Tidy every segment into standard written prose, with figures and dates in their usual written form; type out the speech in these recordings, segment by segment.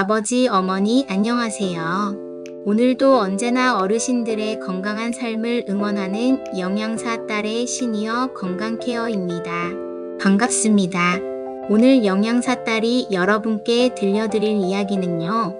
아버지, 어머니 안녕하세요. 오늘도 언제나 어르신들의 건강한 삶을 응원하는 영양사 딸의 시니어 건강케어입니다. 반갑습니다. 오늘 영양사 딸이 여러분께 들려드릴 이야기는요.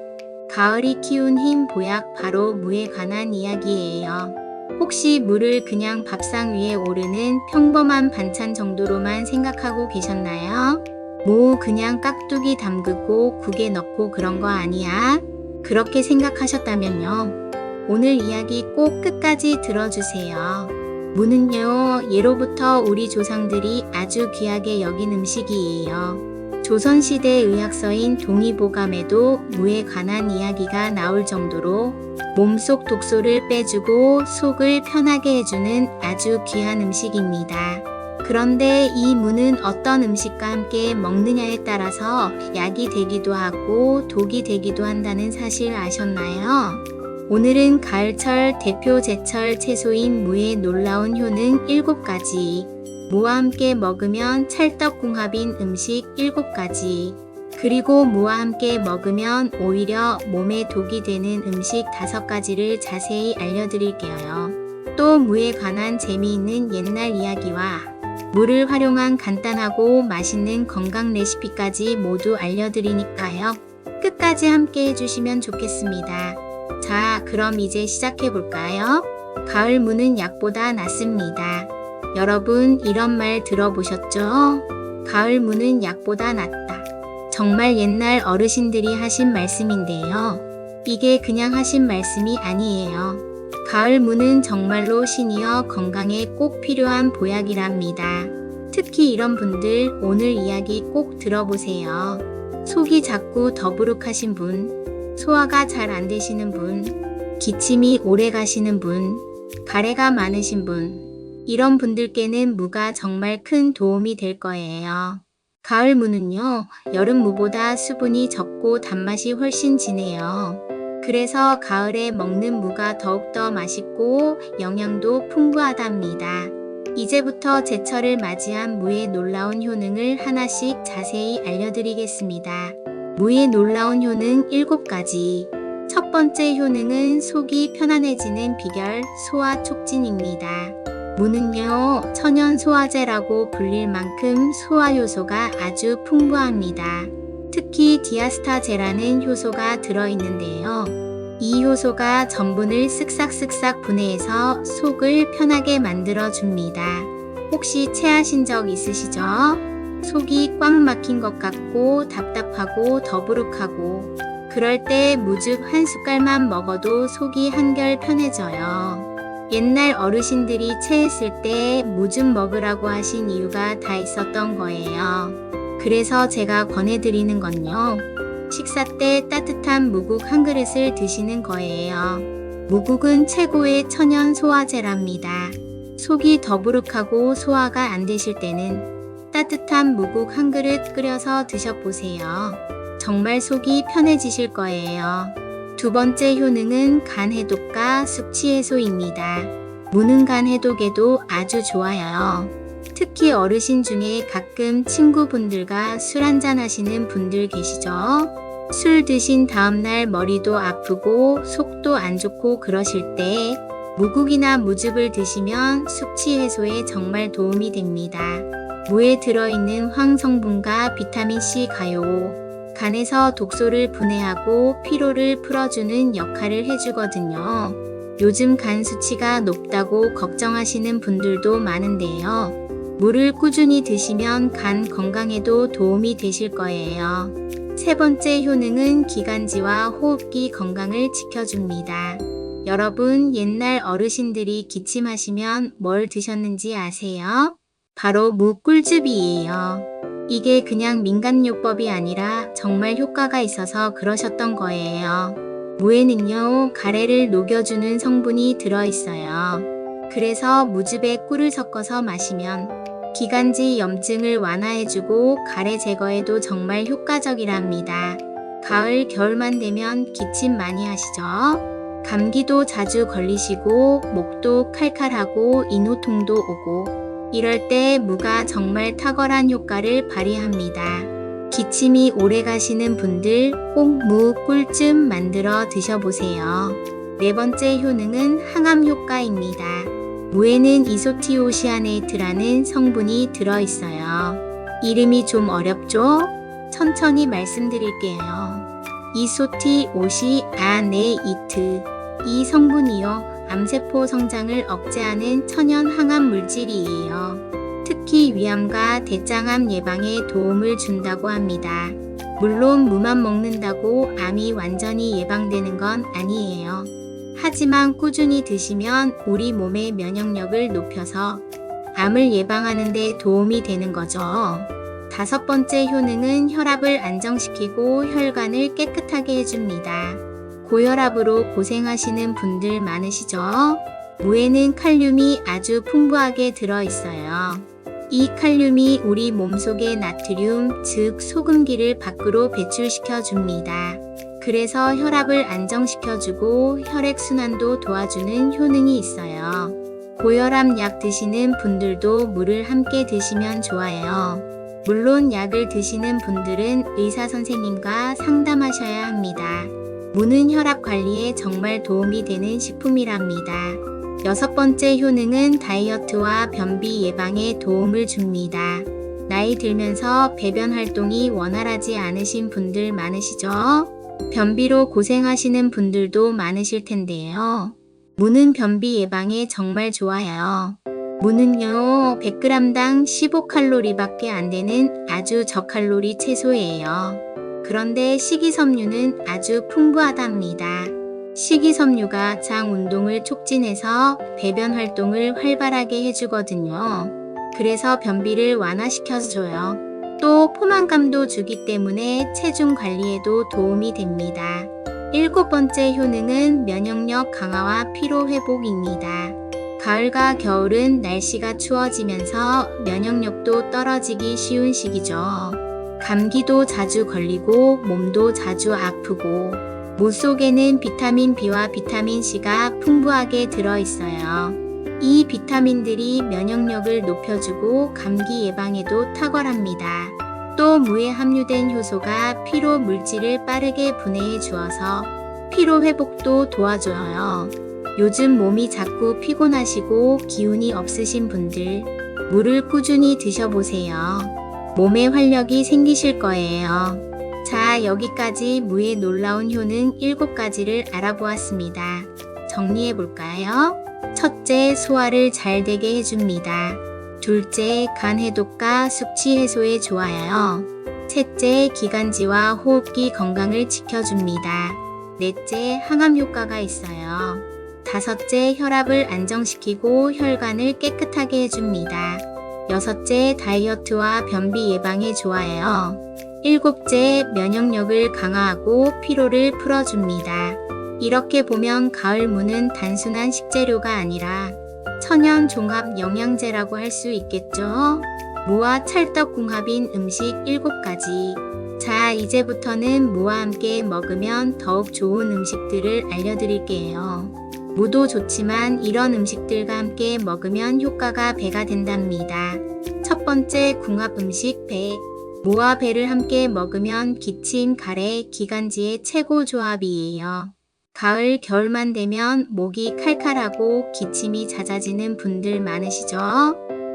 가을이 키운 흰 보약 바로 무에 관한 이야기예요. 혹시 무를 그냥 밥상 위에 오르는 평범한 반찬 정도로만 생각하고 계셨나요? 무 그냥 깍두기 담그고 국에 넣고 그런 거 아니야? 그렇게 생각하셨다면요. 오늘 이야기 꼭 끝까지 들어주세요. 무는요, 예로부터 우리 조상들이 아주 귀하게 여긴 음식이에요. 조선시대 의학서인 동의보감에도 무에 관한 이야기가 나올 정도로 몸속 독소를 빼주고 속을 편하게 해주는 아주 귀한 음식입니다. 그런데 이 무는 어떤 음식과 함께 먹느냐에 따라서 약이 되기도 하고 독이 되기도 한다는 사실 아셨나요? 오늘은 가을철 대표 제철 채소인 무의 놀라운 효능 7가지, 무와 함께 먹으면 찰떡궁합인 음식 7가지, 그리고 무와 함께 먹으면 오히려 몸에 독이 되는 음식 5가지를 자세히 알려드릴게요. 또 무에 관한 재미있는 옛날 이야기와 무를 활용한 간단하고 맛있는 건강 레시피까지 모두 알려드리니까요. 끝까지 함께 해주시면 좋겠습니다. 자, 그럼 이제 시작해볼까요? 가을 무는 약보다 낫습니다. 여러분 이런 말 들어보셨죠? 가을 무는 약보다 낫다. 정말 옛날 어르신들이 하신 말씀인데요. 이게 그냥 하신 말씀이 아니에요. 가을 무는 정말로 시니어 건강에 꼭 필요한 보약이랍니다. 특히 이런 분들 오늘 이야기 꼭 들어보세요. 속이 자꾸 더부룩하신 분, 소화가 잘 안 되시는 분, 기침이 오래 가시는 분, 가래가 많으신 분, 이런 분들께는 무가 정말 큰 도움이 될 거예요. 가을 무는요, 여름 무보다 수분이 적고 단맛이 훨씬 진해요. 그래서 가을에 먹는 무가 더욱더 맛있고 영양도 풍부하답니다. 이제부터 제철을 맞이한 무의 놀라운 효능을 하나씩 자세히 알려드리겠습니다. 무의 놀라운 효능 7가지. 첫 번째 효능은 속이 편안해지는 비결, 소화 촉진입니다. 무는요, 천연 소화제라고 불릴 만큼 소화 요소가 아주 풍부합니다. 특히 디아스타제라는 효소가 들어있는데요. 이 효소가 전분을 쓱싹쓱싹 분해해서 속을 편하게 만들어줍니다. 혹시 체하신 적 있으시죠? 속이 꽉 막힌 것 같고 답답하고 더부룩하고 그럴 때 무즙 한 숟갈만 먹어도 속이 한결 편해져요. 옛날 어르신들이 체했을 때 무즙 먹으라고 하신 이유가 다 있었던 거예요. 그래서 제가 권해드리는 건요. 식사 때 따뜻한 무국 한 그릇을 드시는 거예요. 무국은 최고의 천연 소화제랍니다. 속이 더부룩하고 소화가 안 되실 때는 따뜻한 무국 한 그릇 끓여서 드셔보세요. 정말 속이 편해지실 거예요. 두 번째 효능은 간 해독과 숙취 해소입니다. 무는 간 해독에도 아주 좋아요. 특히 어르신 중에 가끔 친구분들과 술 한잔 하시는 분들 계시죠? 술 드신 다음날 머리도 아프고 속도 안 좋고 그러실 때 무국이나 무즙을 드시면 숙취 해소에 정말 도움이 됩니다. 무에 들어있는 황 성분과 비타민C 가요, 간에서 독소를 분해하고 피로를 풀어주는 역할을 해주거든요. 요즘 간 수치가 높다고 걱정하시는 분들도 많은데요. 무를 꾸준히 드시면 간 건강에도 도움이 되실 거예요. 세 번째 효능은 기관지와 호흡기 건강을 지켜줍니다. 여러분 옛날 어르신들이 기침하시면 뭘 드셨는지 아세요? 바로 무 꿀즙이에요. 이게 그냥 민간요법이 아니라 정말 효과가 있어서 그러셨던 거예요. 무에는요, 가래를 녹여주는 성분이 들어있어요. 그래서 무즙에 꿀을 섞어서 마시면 기관지 염증을 완화해주고 가래 제거에도 정말 효과적이랍니다. 가을, 겨울만 되면 기침 많이 하시죠? 감기도 자주 걸리시고 목도 칼칼하고 인후통도 오고 이럴 때 무가 정말 탁월한 효과를 발휘합니다. 기침이 오래 가시는 분들 꼭 무, 꿀쯤 만들어 드셔보세요. 네 번째 효능은 항암 효과입니다. 무에는 이소티오시아네이트라는 성분이 들어있어요. 이름이 좀 어렵죠? 천천히 말씀드릴게요. 이소티오시아네이트. 이 성분이요, 암세포 성장을 억제하는 천연 항암 물질이에요. 특히 위암과 대장암 예방에 도움을 준다고 합니다. 물론 무만 먹는다고 암이 완전히 예방되는 건 아니에요. 하지만 꾸준히 드시면 우리 몸의 면역력을 높여서 암을 예방하는 데 도움이 되는 거죠. 다섯 번째 효능은 혈압을 안정시키고 혈관을 깨끗하게 해줍니다. 고혈압으로 고생하시는 분들 많으시죠? 무에는 칼륨이 아주 풍부하게 들어있어요. 이 칼륨이 우리 몸속의 나트륨, 즉 소금기를 밖으로 배출시켜 줍니다. 그래서 혈압을 안정시켜주고 혈액순환도 도와주는 효능이 있어요. 고혈압 약 드시는 분들도 물을 함께 드시면 좋아요. 물론 약을 드시는 분들은 의사 선생님과 상담하셔야 합니다. 무는 혈압 관리에 정말 도움이 되는 식품이랍니다. 여섯 번째 효능은 다이어트와 변비 예방에 도움을 줍니다. 나이 들면서 배변 활동이 원활하지 않으신 분들 많으시죠? 변비로 고생하시는 분들도 많으실 텐데요. 무는 변비 예방에 정말 좋아요. 무는요, 100g당 15칼로리밖에 안 되는 아주 저칼로리 채소예요. 그런데 식이섬유는 아주 풍부하답니다. 식이섬유가 장 운동을 촉진해서 배변 활동을 활발하게 해주거든요. 그래서 변비를 완화시켜줘요. 또 포만감도 주기 때문에 체중 관리에도 도움이 됩니다. 일곱 번째 효능은 면역력 강화와 피로 회복입니다. 가을과 겨울은 날씨가 추워지면서 면역력도 떨어지기 쉬운 시기죠. 감기도 자주 걸리고 몸도 자주 아프고 무 속에는 비타민 B와 비타민 C가 풍부하게 들어있어요. 이 비타민들이 면역력을 높여주고 감기 예방에도 탁월합니다. 또 무에 함유된 효소가 피로 물질을 빠르게 분해해 주어서 피로 회복도 도와줘요. 요즘 몸이 자꾸 피곤하시고 기운이 없으신 분들, 무를 꾸준히 드셔보세요. 몸에 활력이 생기실 거예요. 자, 여기까지 무의 놀라운 효능 7가지를 알아보았습니다. 정리해볼까요? 첫째, 소화를 잘 되게 해줍니다. 둘째, 간 해독과 숙취 해소에 좋아요. 셋째, 기관지와 호흡기 건강을 지켜줍니다. 넷째, 항암 효과가 있어요. 다섯째, 혈압을 안정시키고 혈관을 깨끗하게 해줍니다. 여섯째, 다이어트와 변비 예방에 좋아요. 일곱째, 면역력을 강화하고 피로를 풀어줍니다. 이렇게 보면 가을 무는 단순한 식재료가 아니라 천연 종합 영양제라고 할 수 있겠죠? 무와 찰떡 궁합인 음식 7가지. 자, 이제부터는 무와 함께 먹으면 더욱 좋은 음식들을 알려드릴게요. 무도 좋지만 이런 음식들과 함께 먹으면 효과가 배가 된답니다. 첫 번째, 궁합 음식 배. 무와 배를 함께 먹으면 기침, 가래, 기관지의 최고 조합이에요. 가을, 겨울만 되면 목이 칼칼하고 기침이 잦아지는 분들 많으시죠?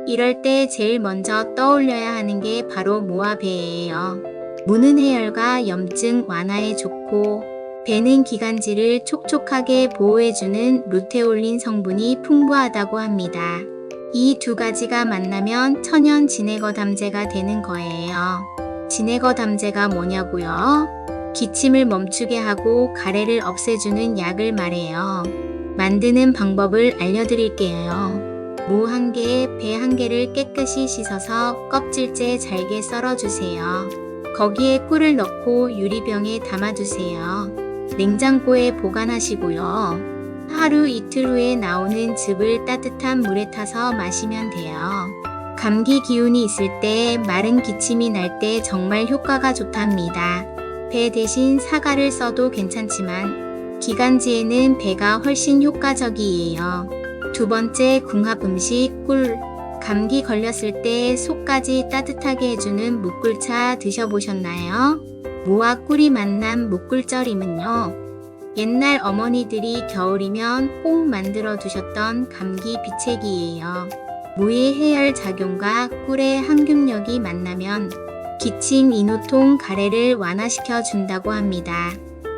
이럴 때 제일 먼저 떠올려야 하는 게 바로 무와 배예요. 무는 해열과 염증 완화에 좋고 배는 기관지를 촉촉하게 보호해주는 루테올린 성분이 풍부하다고 합니다. 이 두 가지가 만나면 천연 진해거담제가 되는 거예요. 진해거담제가 뭐냐고요? 기침을 멈추게 하고 가래를 없애주는 약을 말해요. 만드는 방법을 알려드릴게요. 무 1개, 배 1개를 깨끗이 씻어서 껍질째 잘게 썰어주세요. 거기에 꿀을 넣고 유리병에 담아두세요. 냉장고에 보관하시고요. 하루 이틀 후에 나오는 즙을 따뜻한 물에 타서 마시면 돼요. 감기 기운이 있을 때, 마른 기침이 날 때 정말 효과가 좋답니다. 배 대신 사과를 써도 괜찮지만 기관지에는 배가 훨씬 효과적이에요. 두 번째, 궁합 음식 꿀. 감기 걸렸을 때 속까지 따뜻하게 해주는 묵꿀차 드셔보셨나요? 무와 꿀이 만난 묵꿀절임은요. 옛날 어머니들이 겨울이면 꼭 만들어 두셨던 감기 비책이에요. 무의 해열 작용과 꿀의 항균력이 만나면 기침, 인후통, 가래를 완화시켜 준다고 합니다.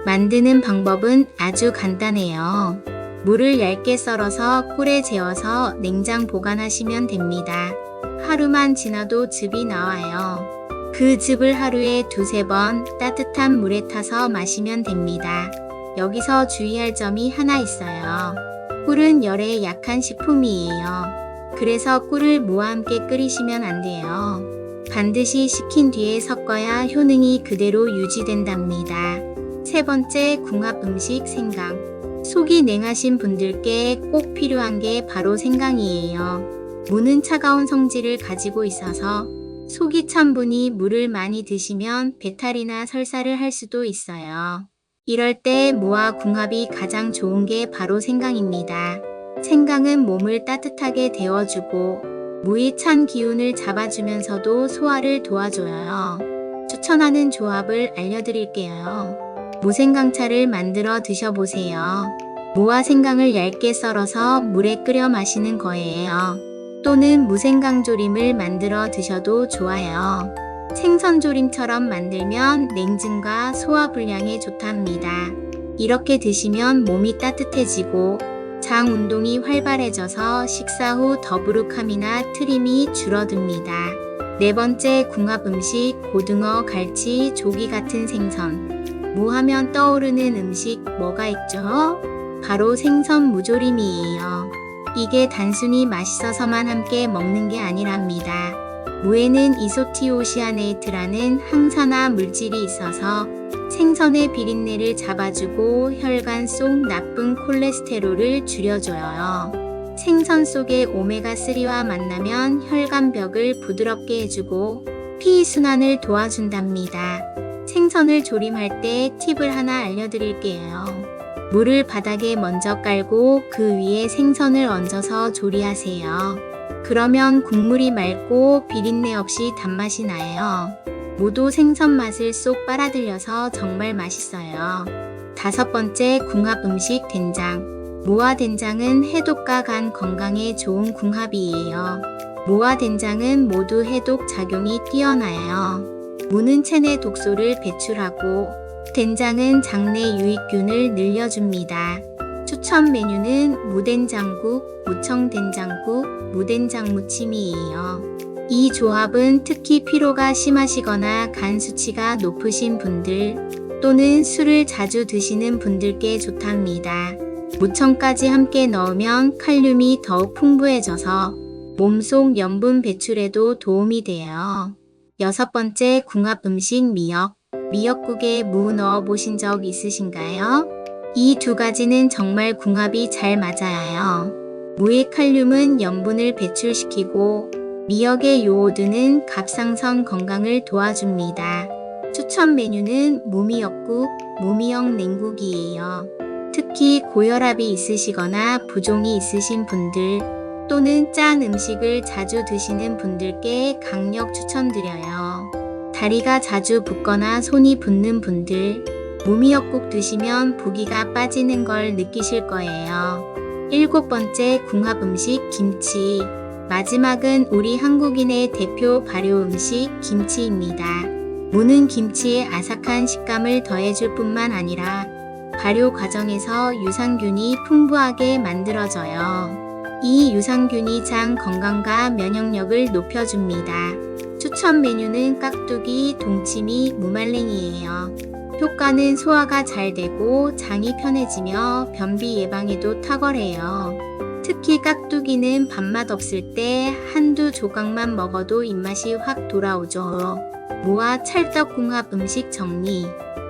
만드는 방법은 아주 간단해요. 물을 얇게 썰어서 꿀에 재워서 냉장 보관하시면 됩니다. 하루만 지나도 즙이 나와요. 그 즙을 하루에 2~3번 따뜻한 물에 타서 마시면 됩니다. 여기서 주의할 점이 하나 있어요. 꿀은 열에 약한 식품이에요. 그래서 꿀을 무와 함께 끓이시면 안 돼요. 반드시 식힌 뒤에 섞어야 효능이 그대로 유지된답니다. 세 번째, 궁합 음식 생강. 속이 냉하신 분들께 꼭 필요한 게 바로 생강이에요. 무는 차가운 성질을 가지고 있어서 속이 찬 분이 물을 많이 드시면 배탈이나 설사를 할 수도 있어요. 이럴 때 무와 궁합이 가장 좋은 게 바로 생강입니다. 생강은 몸을 따뜻하게 데워주고 무의 찬 기운을 잡아주면서도 소화를 도와줘요. 추천하는 조합을 알려드릴게요. 무생강차를 만들어 드셔보세요. 무와 생강을 얇게 썰어서 물에 끓여 마시는 거예요. 또는 무생강조림을 만들어 드셔도 좋아요. 생선조림처럼 만들면 냉증과 소화불량에 좋답니다. 이렇게 드시면 몸이 따뜻해지고 장 운동이 활발해져서 식사 후 더부룩함이나 트림이 줄어듭니다. 네 번째, 궁합 음식 고등어, 갈치, 조기 같은 생선. 무하면 떠오르는 음식 뭐가 있죠? 바로 생선 무조림이에요. 이게 단순히 맛있어서만 함께 먹는 게 아니랍니다. 무에는 이소티오시아네이트라는 항산화 물질이 있어서 생선의 비린내를 잡아주고 혈관 속 나쁜 콜레스테롤을 줄여줘요. 생선 속의 오메가3와 만나면 혈관벽을 부드럽게 해주고 피순환을 도와준답니다. 생선을 조림할 때 팁을 하나 알려드릴게요. 물을 바닥에 먼저 깔고 그 위에 생선을 얹어서 조리하세요. 그러면 국물이 맑고 비린내 없이 단맛이 나요. 무도 생선 맛을 쏙 빨아들여서 정말 맛있어요. 다섯 번째, 궁합 음식 된장. 무와 된장은 해독과 간 건강에 좋은 궁합이에요. 무와 된장은 모두 해독 작용이 뛰어나요. 무는 체내 독소를 배출하고 된장은 장내 유익균을 늘려줍니다. 추천 메뉴는 무된장국, 무청된장국, 무된장무침이에요. 이 조합은 특히 피로가 심하시거나 간 수치가 높으신 분들 또는 술을 자주 드시는 분들께 좋답니다. 무청까지 함께 넣으면 칼륨이 더욱 풍부해져서 몸속 염분 배출에도 도움이 돼요. 여섯 번째, 궁합 음식 미역. 미역국에 무 넣어 보신 적 있으신가요? 이 두 가지는 정말 궁합이 잘 맞아요. 무의 칼륨은 염분을 배출시키고 미역의 요오드는 갑상선 건강을 도와줍니다. 추천 메뉴는 무미역국, 무미역 냉국이에요. 특히 고혈압이 있으시거나 부종이 있으신 분들 또는 짠 음식을 자주 드시는 분들께 강력 추천드려요. 다리가 자주 붓거나 손이 붓는 분들, 무미역국 드시면 부기가 빠지는 걸 느끼실 거예요. 일곱 번째, 궁합 음식 김치. 마지막은 우리 한국인의 대표 발효 음식 김치입니다. 무는 김치의 아삭한 식감을 더해줄 뿐만 아니라 발효 과정에서 유산균이 풍부하게 만들어져요. 이 유산균이 장 건강과 면역력을 높여줍니다. 추천 메뉴는 깍두기, 동치미, 무말랭이에요. 효과는 소화가 잘 되고 장이 편해지며 변비 예방에도 탁월해요. 특히 깍두기는 밥맛 없을 때 한두 조각만 먹어도 입맛이 확 돌아오죠. 무와 찰떡궁합 음식 정리.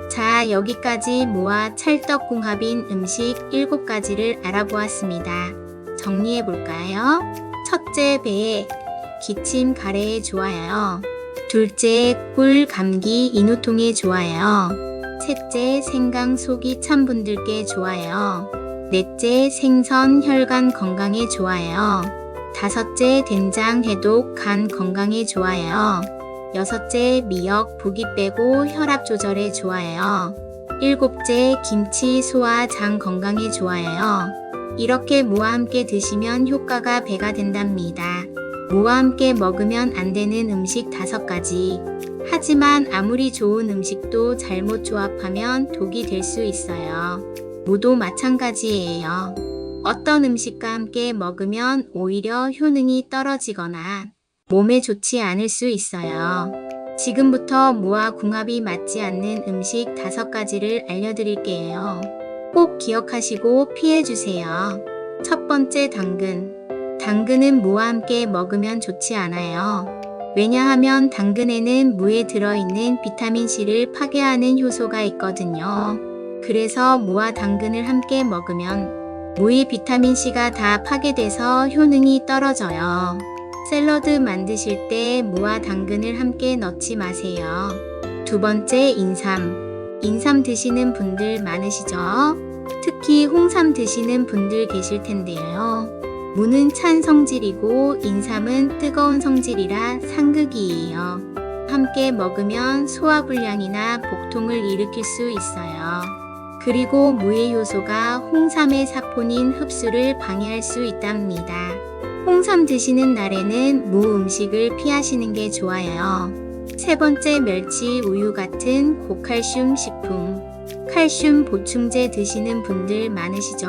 자, 여기까지 무와 찰떡궁합인 음식 7가지를 알아보았습니다. 정리해볼까요? 첫째, 배, 기침, 가래에 좋아요. 둘째, 꿀, 감기, 인후통에 좋아요. 셋째, 생강, 속이 찬 분들께 좋아요. 넷째, 생선, 혈관 건강에 좋아요. 5째 된장 해독 간 건강에 좋아해요. 6째 미역 부기 빼고 혈압 조절에 좋아해요. 7째 김치 소화 장 건강에 좋아해요. 이렇게 무와 함께 드시면 효과가 배가 된답니다. 무와 함께 먹으면 안 되는 음식 5가지. 하지만 아무리 좋은 음식도 잘못 조합하면 독이 될 수 있어요. 무도 마찬가지예요. 어떤 음식과 함께 먹으면 오히려 효능이 떨어지거나 몸에 좋지 않을 수 있어요. 지금부터 무와 궁합이 맞지 않는 음식 5가지를 알려드릴게요. 꼭 기억하시고 피해주세요. 첫 번째, 당근. 당근은 무와 함께 먹으면 좋지 않아요. 왜냐하면 당근에는 무에 들어있는 비타민C를 파괴하는 효소가 있거든요. 그래서 무와 당근을 함께 먹으면 무의 비타민C가 다 파괴돼서 효능이 떨어져요. 샐러드 만드실 때 무와 당근을 함께 넣지 마세요. 두 번째, 인삼. 인삼 드시는 분들 많으시죠? 특히 홍삼 드시는 분들 계실 텐데요. 무는 찬 성질이고 인삼은 뜨거운 성질이라 상극이에요. 함께 먹으면 소화불량이나 복통을 일으킬 수 있어요. 그리고 무의 효소가 홍삼의 사포닌 흡수를 방해할 수 있답니다. 홍삼 드시는 날에는 무 음식을 피하시는 게 좋아요. 세 번째, 멸치, 우유 같은 고칼슘 식품. 칼슘 보충제 드시는 분들 많으시죠?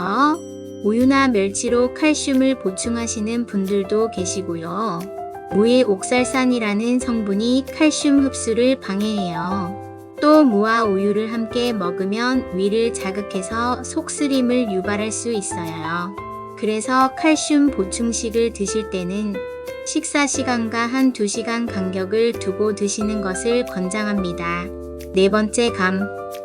우유나 멸치로 칼슘을 보충하시는 분들도 계시고요. 무의 옥살산이라는 성분이 칼슘 흡수를 방해해요. 또 무와 우유를 함께 먹으면 위를 자극해서 속쓰림을 유발할 수 있어요. 그래서 칼슘 보충식을 드실 때는 식사 시간과 한 2시간 간격을 두고 드시는 것을 권장합니다. 네 번째, 감.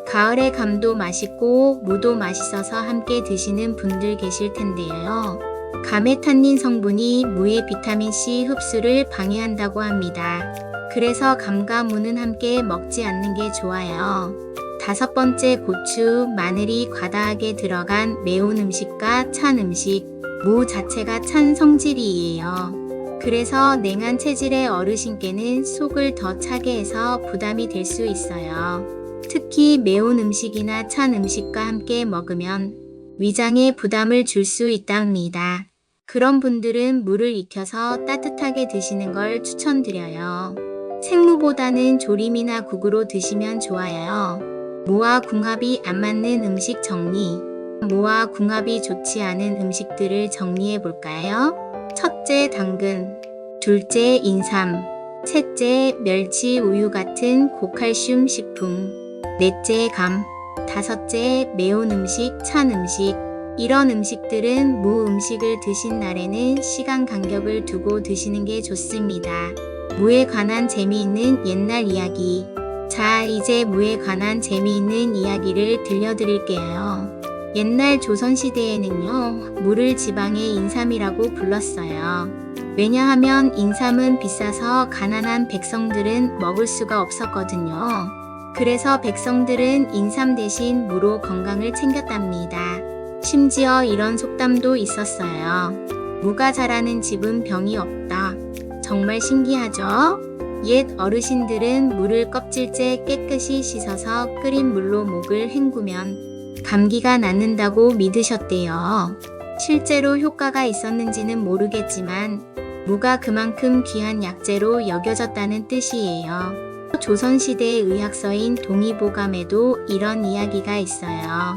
가을에 감도 맛있고 무도 맛있어서 함께 드시는 분들 계실 텐데요. 감의 탄닌 성분이 무의 비타민C 흡수를 방해한다고 합니다. 그래서 감과 무는 함께 먹지 않는 게 좋아요. 5번째, 고추, 마늘이 과다하게 들어간 매운 음식과 찬 음식. 무 자체가 찬 성질이에요. 그래서 냉한 체질의 어르신께는 속을 더 차게 해서 부담이 될 수 있어요. 특히 매운 음식이나 찬 음식과 함께 먹으면 위장에 부담을 줄 수 있답니다. 그런 분들은 물을 익혀서 따뜻하게 드시는 걸 추천드려요. 생무보다는 조림이나 국으로 드시면 좋아요. 무와 궁합이 안 맞는 음식 정리. 무와 궁합이 좋지 않은 음식들을 정리해 볼까요? 첫째, 당근. 둘째, 인삼. 셋째, 멸치, 우유 같은 고칼슘 식품. 넷째, 감. 5째, 매운 음식, 찬 음식. 이런 음식들은 무 음식을 드신 날에는 시간 간격을 두고 드시는 게 좋습니다. 무에 관한 재미있는 옛날 이야기. 자, 이제 무에 관한 재미있는 이야기를 들려드릴게요. 옛날 조선시대에는요, 무를 지방의 인삼이라고 불렀어요. 왜냐하면 인삼은 비싸서 가난한 백성들은 먹을 수가 없었거든요. 그래서 백성들은 인삼 대신 무로 건강을 챙겼답니다. 심지어 이런 속담도 있었어요. 무가 자라는 집은 병이 없다. 정말 신기하죠? 옛 어르신들은 무를 껍질째 깨끗이 씻어서 끓인 물로 목을 헹구면 감기가 낫는다고 믿으셨대요. 실제로 효과가 있었는지는 모르겠지만 무가 그만큼 귀한 약재로 여겨졌다는 뜻이에요. 조선시대의 의학서인 동의보감에도 이런 이야기가 있어요.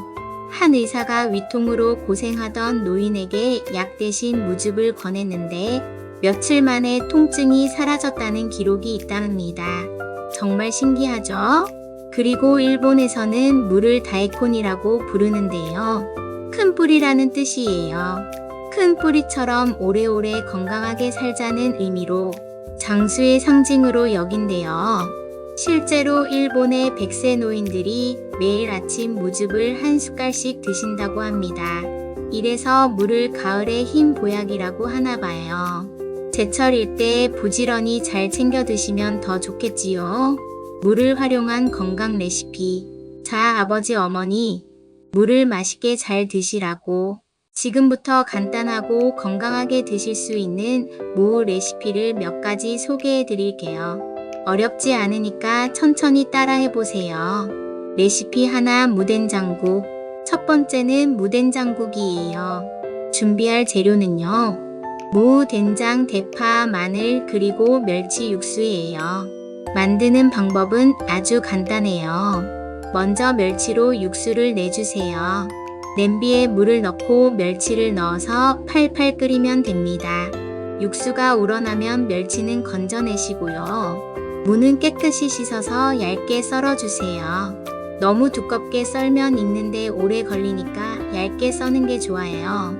한 의사가 위통으로 고생하던 노인에게 약 대신 무즙을 권했는데 며칠 만에 통증이 사라졌다는 기록이 있답니다. 정말 신기하죠? 그리고 일본에서는 무를 다이콘이라고 부르는데요. 큰 뿌리라는 뜻이에요. 큰 뿌리처럼 오래오래 건강하게 살자는 의미로 장수의 상징으로 여긴대요. 실제로 일본의 100세 노인들이 매일 아침 무즙을 한 숟갈씩 드신다고 합니다. 이래서 무를 가을의 흰 보약이라고 하나 봐요. 제철일 때 부지런히 잘 챙겨 드시면 더 좋겠지요. 무를 활용한 건강 레시피. 자, 아버지 어머니, 무를 맛있게 잘 드시라고 지금부터 간단하고 건강하게 드실 수 있는 무 레시피를 몇 가지 소개해 드릴게요. 어렵지 않으니까 천천히 따라해 보세요. 레시피 하나 무된장국. 첫 번째는 무된장국이에요. 준비할 재료는요. 무, 된장, 대파, 마늘, 그리고 멸치 육수예요. 만드는 방법은 아주 간단해요. 먼저 멸치로 육수를 내주세요. 냄비에 물을 넣고 멸치를 넣어서 팔팔 끓이면 됩니다. 육수가 우러나면 멸치는 건져내시고요. 무는 깨끗이 씻어서 얇게 썰어주세요. 너무 두껍게 썰면 익는데 오래 걸리니까 얇게 써는 게 좋아요.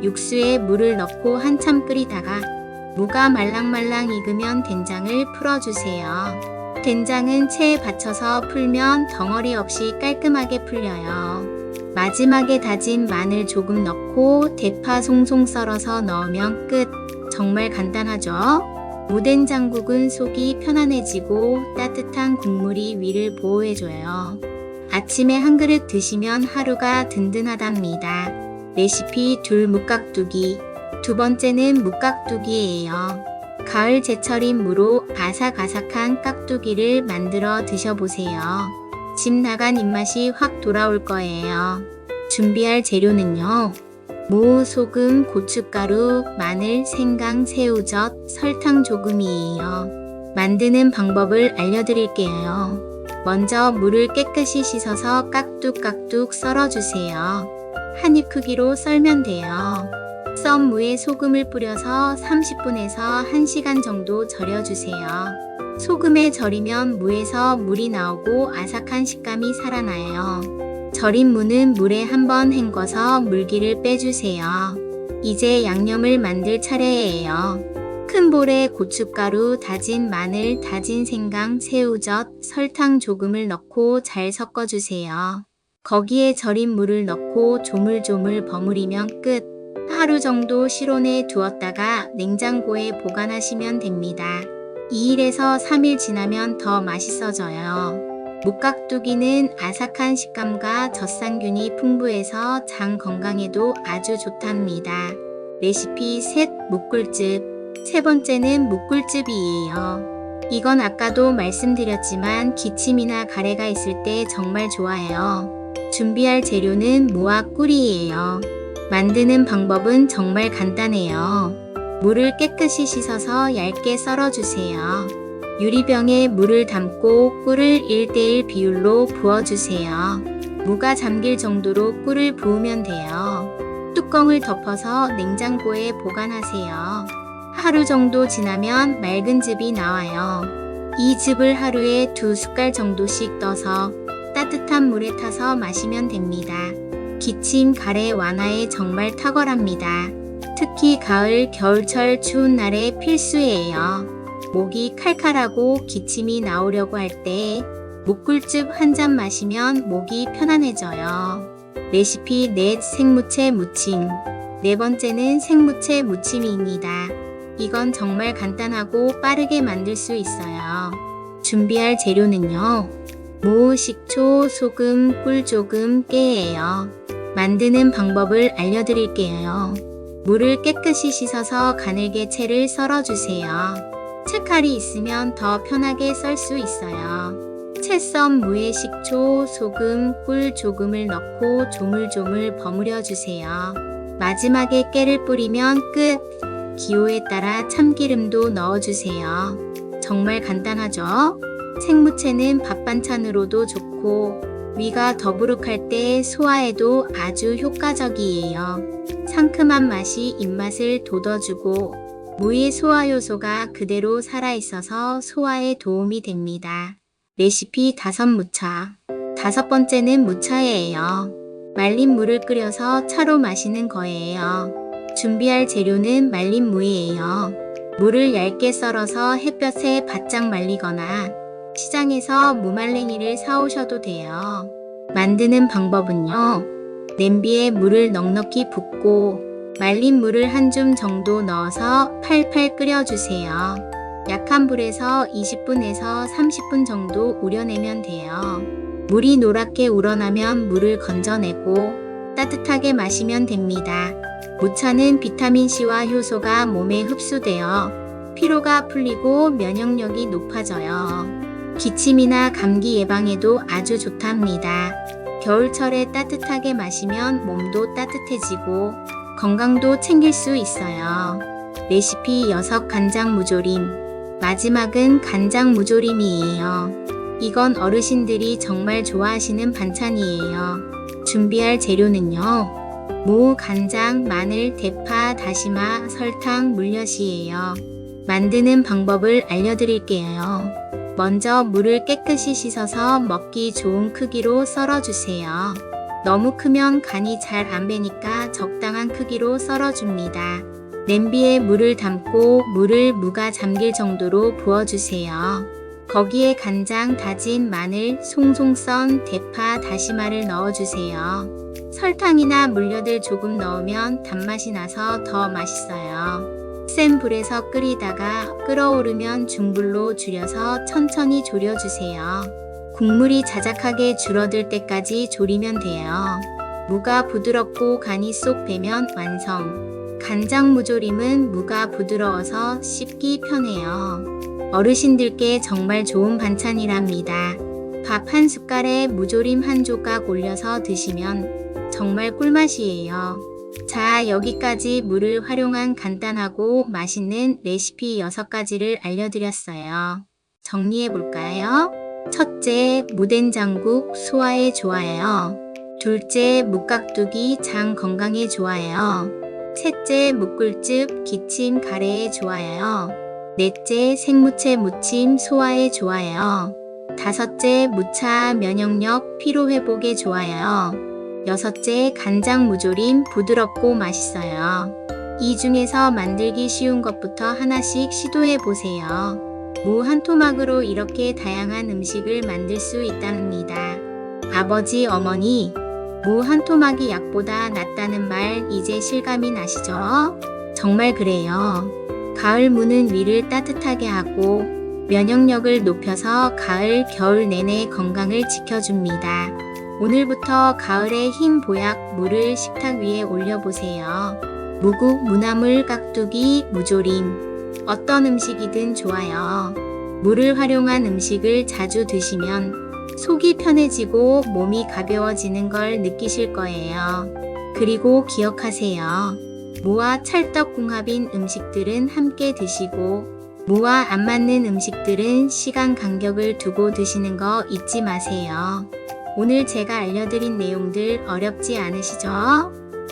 육수에 물을 넣고 한참 끓이다가 무가 말랑말랑 익으면 된장을 풀어주세요. 된장은 체에 받쳐서 풀면 덩어리 없이 깔끔하게 풀려요. 마지막에 다진 마늘 조금 넣고 대파 송송 썰어서 넣으면 끝. 정말 간단하죠? 무된장국은 속이 편안해지고 따뜻한 국물이 위를 보호해줘요. 아침에 한 그릇 드시면 하루가 든든하답니다. 레시피 둘 묵깍두기. 두 번째는 묵깍두기예요. 가을 제철인 무로 아삭아삭한 깍두기를 만들어 드셔보세요. 집 나간 입맛이 확 돌아올 거예요. 준비할 재료는요. 무, 소금, 고춧가루, 마늘, 생강, 새우젓, 설탕 조금이에요. 만드는 방법을 알려드릴게요. 먼저 물을 깨끗이 씻어서 깍둑깍둑 썰어주세요. 한 입 크기로 썰면 돼요. 썬 무에 소금을 뿌려서 30분에서 1시간 정도 절여주세요. 소금에 절이면 무에서 물이 나오고 아삭한 식감이 살아나요. 절인 무는 물에 한번 헹궈서 물기를 빼주세요. 이제 양념을 만들 차례예요. 큰 볼에 고춧가루, 다진 마늘, 다진 생강, 새우젓, 설탕 조금을 넣고 잘 섞어주세요. 거기에 절인 무를 넣고 조물조물 버무리면 끝. 하루 정도 실온에 두었다가 냉장고에 보관하시면 됩니다. 2일에서 3일 지나면 더 맛있어져요. 묵깍두기는 아삭한 식감과 젖산균이 풍부해서 장 건강에도 아주 좋답니다. 레시피 셋 묵꿀즙. 세 번째는 묵꿀즙이에요. 이건 아까도 말씀드렸지만 기침이나 가래가 있을 때 정말 좋아요. 준비할 재료는 무와 꿀이에요. 만드는 방법은 정말 간단해요. 물을 깨끗이 씻어서 얇게 썰어주세요. 유리병에 물을 담고 꿀을 1:1 비율로 부어주세요. 무가 잠길 정도로 꿀을 부으면 돼요. 뚜껑을 덮어서 냉장고에 보관하세요. 하루 정도 지나면 맑은 즙이 나와요. 이 즙을 하루에 2숟갈 정도씩 떠서 따뜻한 물에 타서 마시면 됩니다. 기침, 가래 완화에 정말 탁월합니다. 특히 가을, 겨울철 추운 날에 필수예요. 목이 칼칼하고 기침이 나오려고 할 때 묵꿀즙 한 잔 마시면 목이 편안해져요. 레시피 넷 생무채 무침. 네 번째는 생무채 무침입니다. 이건 정말 간단하고 빠르게 만들 수 있어요. 준비할 재료는요. 무, 식초, 소금, 꿀 조금, 깨예요. 만드는 방법을 알려드릴게요. 물을 깨끗이 씻어서 가늘게 채를 썰어주세요. 채칼이 있으면 더 편하게 썰 수 있어요. 채 썬 무에 식초, 소금, 꿀 조금을 넣고 조물조물 버무려 주세요. 마지막에 깨를 뿌리면 끝! 기호에 따라 참기름도 넣어주세요. 정말 간단하죠? 생무채는 밥 반찬으로도 좋고 위가 더부룩할 때 소화에도 아주 효과적이에요. 상큼한 맛이 입맛을 돋워주고 무의 소화 요소가 그대로 살아있어서 소화에 도움이 됩니다. 레시피 5무차. 5번째는 무차예요. 말린 물을 끓여서 차로 마시는 거예요. 준비할 재료는 말린 무이에요. 무를 얇게 썰어서 햇볕에 바짝 말리거나 시장에서 무말랭이를 사오셔도 돼요. 만드는 방법은요. 냄비에 물을 넉넉히 붓고 말린 물을 한 줌 정도 넣어서 팔팔 끓여주세요. 약한 불에서 20분에서 30분 정도 우려내면 돼요. 물이 노랗게 우러나면 물을 건져내고 따뜻하게 마시면 됩니다. 무차는 비타민C와 효소가 몸에 흡수되어 피로가 풀리고 면역력이 높아져요. 기침이나 감기 예방에도 아주 좋답니다. 겨울철에 따뜻하게 마시면 몸도 따뜻해지고 건강도 챙길 수 있어요. 레시피 6 간장 무조림. 마지막은 간장 무조림이에요. 이건 어르신들이 정말 좋아하시는 반찬이에요. 준비할 재료는요. 무, 간장, 마늘, 대파, 다시마, 설탕, 물엿이에요. 만드는 방법을 알려드릴게요. 먼저 물을 깨끗이 씻어서 먹기 좋은 크기로 썰어주세요. 너무 크면 간이 잘 안 배니까 적당한 크기로 썰어줍니다. 냄비에 물을 담고 물을 무가 잠길 정도로 부어주세요. 거기에 간장, 다진 마늘, 송송 썬 대파, 다시마를 넣어주세요. 설탕이나 물엿을 조금 넣으면 단맛이 나서 더 맛있어요. 센 불에서 끓이다가 끓어오르면 중불로 줄여서 천천히 졸여주세요. 국물이 자작하게 줄어들 때까지 졸이면 돼요. 무가 부드럽고 간이 쏙 배면 완성. 간장 무조림은 무가 부드러워서 씹기 편해요. 어르신들께 정말 좋은 반찬이랍니다. 밥 한 숟갈에 무조림 한 조각 올려서 드시면 정말 꿀맛이에요. 자, 여기까지 무를 활용한 간단하고 맛있는 레시피 6가지를 알려드렸어요. 정리해볼까요? 첫째, 무된장국 소화에 좋아요. 둘째, 무깍두기 장 건강에 좋아요. 셋째, 무꿀즙 기침 가래에 좋아요. 넷째, 생무채 무침 소화에 좋아요. 다섯째, 무차 면역력 피로 회복에 좋아요. 여섯째, 간장 무조림 부드럽고 맛있어요. 이 중에서 만들기 쉬운 것부터 하나씩 시도해 보세요. 무 한 토막으로 이렇게 다양한 음식을 만들 수 있답니다. 아버지, 어머니, 무 한 토막이 약보다 낫다는 말 이제 실감이 나시죠? 정말 그래요. 가을 무는 위를 따뜻하게 하고 면역력을 높여서 가을, 겨울 내내 건강을 지켜줍니다. 오늘부터 가을의 흰 보약 무를 식탁 위에 올려보세요. 무국, 무나물, 깍두기, 무조림. 어떤 음식이든 좋아요. 무를 활용한 음식을 자주 드시면 속이 편해지고 몸이 가벼워지는 걸 느끼실 거예요. 그리고 기억하세요. 무와 찰떡궁합인 음식들은 함께 드시고 무와 안 맞는 음식들은 시간 간격을 두고 드시는 거 잊지 마세요. 오늘 제가 알려드린 내용들 어렵지 않으시죠?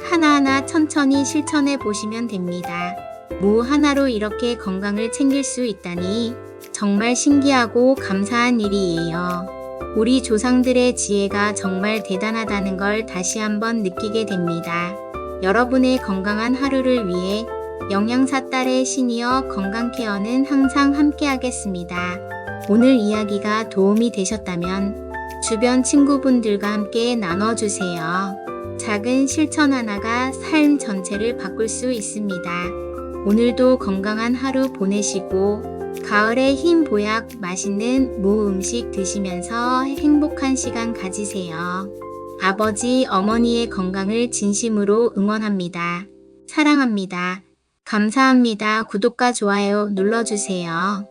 하나하나 천천히 실천해 보시면 됩니다. 무 하나로 이렇게 건강을 챙길 수 있다니 정말 신기하고 감사한 일이에요. 우리 조상들의 지혜가 정말 대단하다는 걸 다시 한번 느끼게 됩니다. 여러분의 건강한 하루를 위해 영양사 딸의 시니어 건강케어는 항상 함께하겠습니다. 오늘 이야기가 도움이 되셨다면 주변 친구분들과 함께 나눠주세요. 작은 실천 하나가 삶 전체를 바꿀 수 있습니다. 오늘도 건강한 하루 보내시고 가을의 흰 보약 맛있는 무 음식 드시면서 행복한 시간 가지세요. 아버지, 어머니의 건강을 진심으로 응원합니다. 사랑합니다. 감사합니다. 구독과 좋아요 눌러주세요.